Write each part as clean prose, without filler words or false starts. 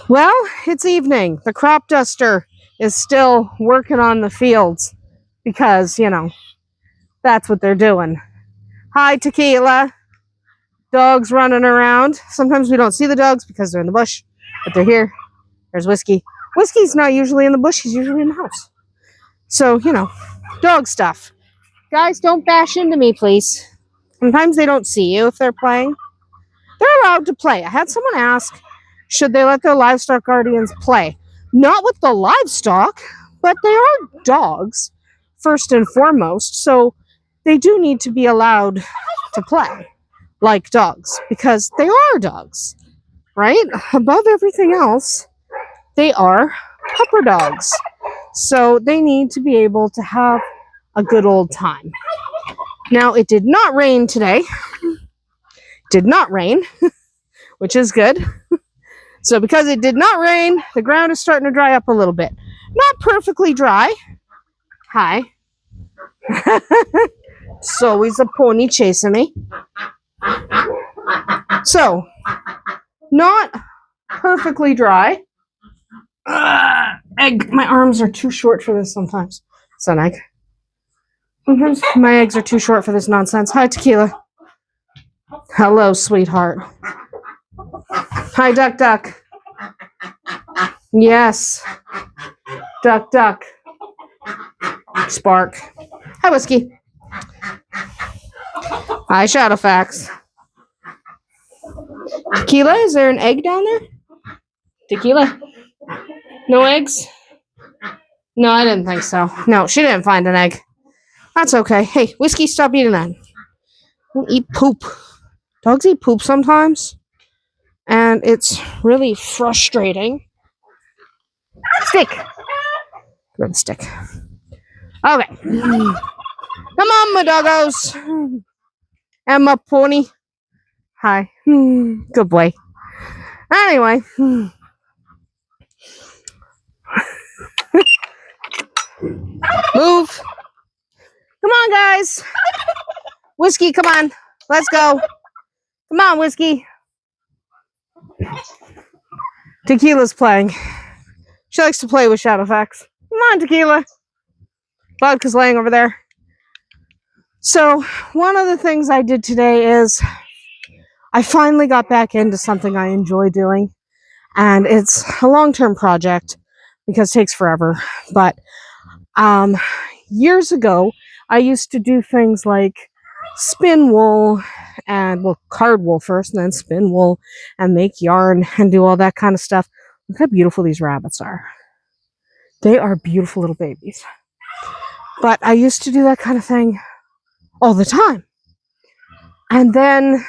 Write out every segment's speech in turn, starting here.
Well, it's evening. The crop duster is still working on the fields because, that's what they're doing. Hi, Tequila. Dogs running around. Sometimes we don't see the dogs because they're in the bush, but they're here. There's Whiskey. Whiskey's not usually in the bush. He's usually in the house. So, dog stuff. Guys, don't bash into me, please. Sometimes they don't see you if they're playing. They're allowed to play. I had someone ask, should they let their livestock guardians play? Not with the livestock, but they are dogs, first and foremost. So they do need to be allowed to play like dogs because they are dogs, right? Above everything else, they are pupper dogs. So they need to be able to have a good old time. Now, it did not rain today. Did not rain, which is good. So because it did not rain, the ground is starting to dry up a little bit. Not perfectly dry. Hi. It's always a pony chasing me. So, not perfectly dry. Egg. My arms are too short for this sometimes. It's an egg. Sometimes my eggs are too short for this nonsense. Hi, Tequila. Hello, sweetheart. Hi, Duck Duck. Yes. Duck Duck. Spark. Hi, Whiskey. Hi, Shadowfax. Tequila, is there an egg down there? Tequila? No eggs? No, I didn't think so. No, she didn't find an egg. That's okay. Hey, Whiskey, stop eating that. Don't eat poop. Dogs eat poop sometimes. And it's really frustrating. Stick. Grab the stick. Okay. Come on, my doggos. And my pony. Hi. Good boy. Anyway. Move. Come on, guys. Whiskey, come on. Let's go. Come on, Whiskey. Tequila's playing. She likes to play with Shadowfax. Come on, Tequila. Vodka's laying over there. So, one of the things I did today is I finally got back into something I enjoy doing. And it's a long-term project because it takes forever. But years ago, I used to do things like spin wool and, card wool first and then spin wool and make yarn and do all that kind of stuff. Look how beautiful these rabbits are. They are beautiful little babies. But I used to do that kind of thing all the time. And then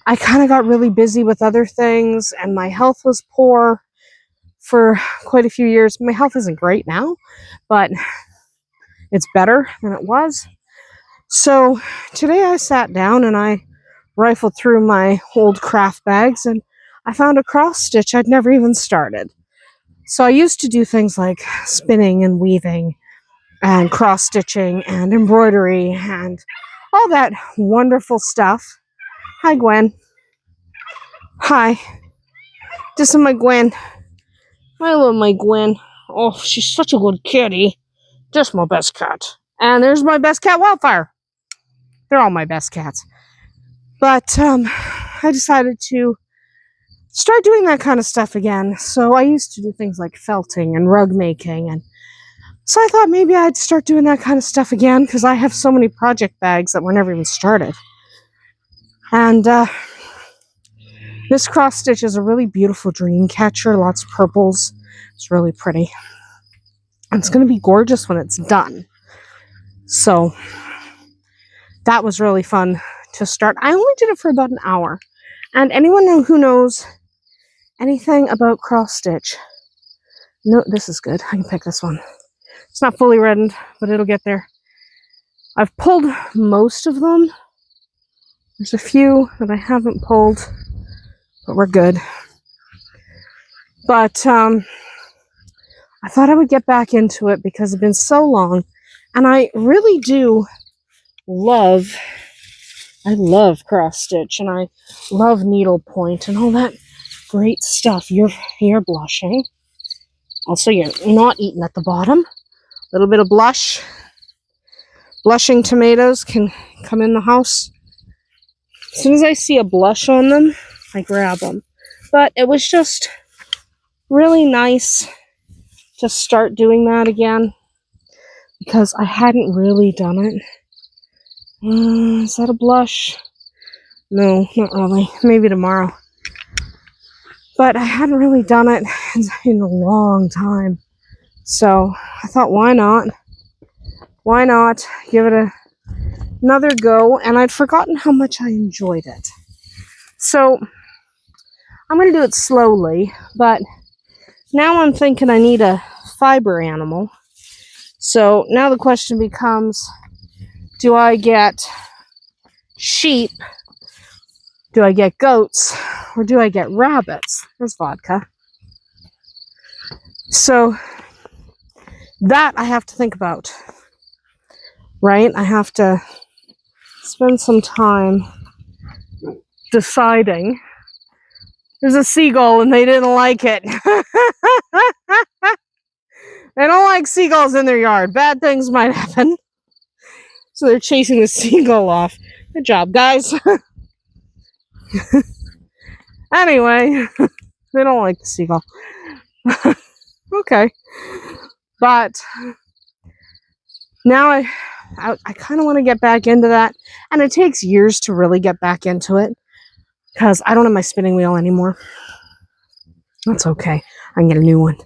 I kind of got really busy with other things and my health was poor for quite a few years. My health isn't great now, but it's better than it was. So today I sat down and I rifled through my old craft bags and I found a cross stitch I'd never even started. So I used to do things like spinning and weaving and cross stitching and embroidery and all that wonderful stuff. Hi, Gwen. Hi. This is my Gwen. I love my Gwen. Oh, she's such a good kitty. Just my best cat. And there's my best cat, Wildfire. They're all my best cats. But I decided to start doing that kind of stuff again. So I used to do things like felting and rug making. And so I thought maybe I'd start doing that kind of stuff again because I have so many project bags that were never even started. And this cross stitch is a really beautiful dream catcher. Lots of purples. It's really pretty. And it's going to be gorgeous when it's done. So that was really fun to start. I only did it for about an hour. And anyone who knows anything about cross stitch, no, this is good. I can pick this one. It's not fully reddened, but it'll get there. I've pulled most of them. There's a few that I haven't pulled, but we're good. But I thought I would get back into it because it's been so long. And I really do I love cross stitch and I love needlepoint and all that Great stuff. You're blushing. Also, you're not eating at the bottom. A little bit of blush. Blushing tomatoes can come in the house. As soon as I see a blush on them, I grab them. But it was just really nice to start doing that again because I hadn't really done it. Is that a blush? No, not really. Maybe tomorrow. But I hadn't really done it in a long time. So I thought, why not? Why not give it another go? And I'd forgotten how much I enjoyed it. So I'm going to do it slowly, but now I'm thinking I need a fiber animal. So now the question becomes, do I get sheep? Do I get goats? Or do I get rabbits? There's vodka. So that I have to think about, right? I have to spend some time deciding. There's a seagull and they didn't like it. They don't like seagulls in their yard. Bad things might happen. So they're chasing the seagull off. Good job, guys. Anyway, they don't like the seagull. Okay. But now I kind of want to get back into that. And it takes years to really get back into it because I don't have my spinning wheel anymore. That's okay. I can get a new one.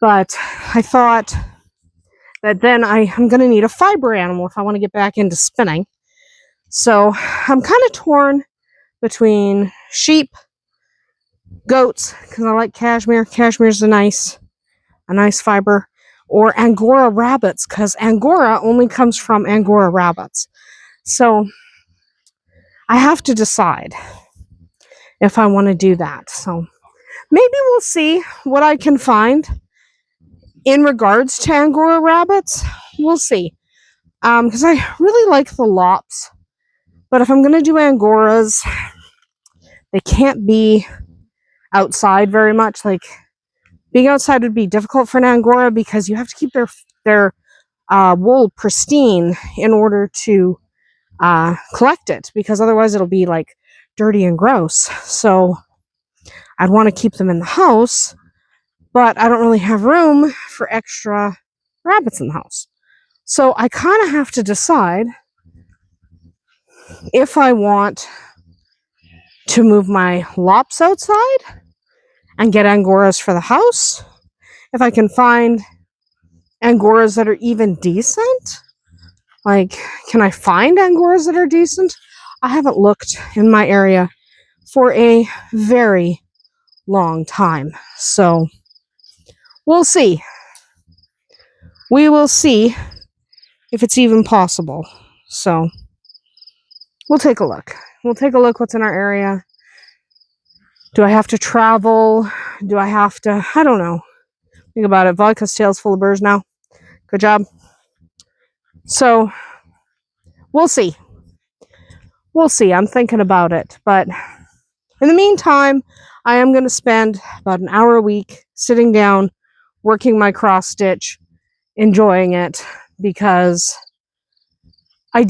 But I thought that then I'm going to need a fiber animal if I want to get back into spinning. So I'm kind of torn between sheep, goats, because I like cashmere. Cashmere's a nice fiber. Or angora rabbits, because angora only comes from angora rabbits. So I have to decide if I want to do that. So maybe we'll see what I can find in regards to angora rabbits. We'll see. Because I really like the lops. But if I'm going to do angoras, they can't be outside very much. Like, being outside would be difficult for an angora because you have to keep their wool pristine in order to collect it, because otherwise it'll be like dirty and gross. So I'd want to keep them in the house, but I don't really have room for extra rabbits in the house. So I kind of have to decide if I want to move my lops outside and get angoras for the house. If I can find angoras that are even decent. Like, can I find angoras that are decent? I haven't looked in my area for a very long time. So we'll see. We will see if it's even possible. So we'll take a look. We'll take a look what's in our area. Do I have to travel? Do I have to? I don't know. Think about it. Vodka's tail's full of burrs now. Good job. So we'll see. We'll see. I'm thinking about it. But in the meantime, I am going to spend about an hour a week sitting down, working my cross stitch, enjoying it, because I only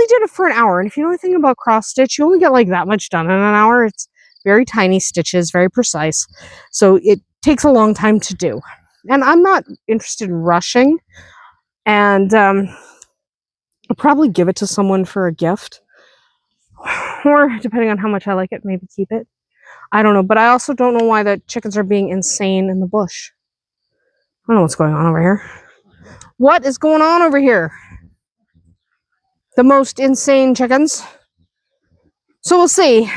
did it for an hour. And if you know anything about cross stitch, you only get like that much done in an hour. It's very tiny stitches, very precise. So it takes a long time to do. And I'm not interested in rushing. And I'll probably give it to someone for a gift. Or depending on how much I like it, maybe keep it. I don't know. But I also don't know why the chickens are being insane in the bush. I don't know what's going on over here. What is going on over here? The most insane chickens. So we'll see.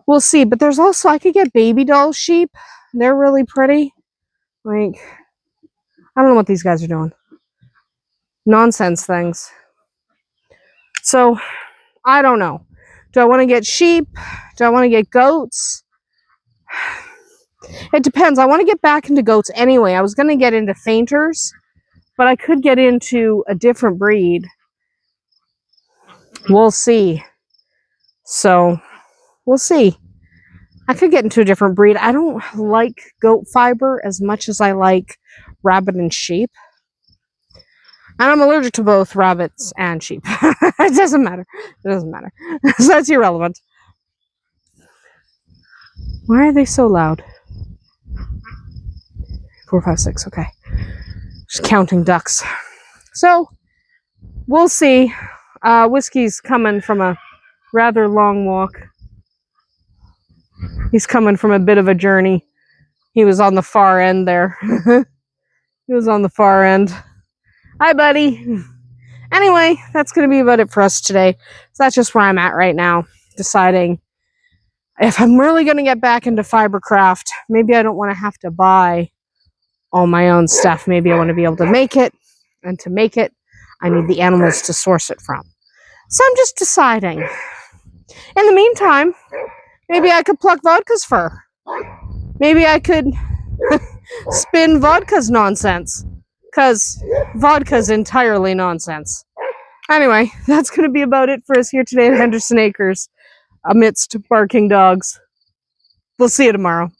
We'll see. But there's also, I could get baby doll sheep. They're really pretty. Like, I don't know what these guys are doing. Nonsense things. So, I don't know. Do I want to get sheep? Do I want to get goats? It depends. I want to get back into goats anyway. I was going to get into fainters, but I could get into a different breed. We'll see. So, we'll see. I could get into a different breed. I don't like goat fiber as much as I like rabbit and sheep. And I'm allergic to both rabbits and sheep. It doesn't matter. It doesn't matter. So that's irrelevant. Why are they so loud? 4, 5, 6. Okay. Just counting ducks. So, we'll see. Whiskey's coming from a rather long walk. He's coming from a bit of a journey. He was on the far end there. He was on the far end. Hi, buddy. Anyway, that's going to be about it for us today. So that's just where I'm at right now, deciding if I'm really going to get back into fibercraft. Maybe I don't want to have to buy all my own stuff. Maybe I want to be able to make it, and to make it, I need the animals to source it from. So I'm just deciding. In the meantime, maybe I could pluck vodka's fur. Maybe I could spin vodka's nonsense, because vodka's entirely nonsense. Anyway, that's going to be about it for us here today at Andersen Acres, amidst barking dogs. We'll see you tomorrow.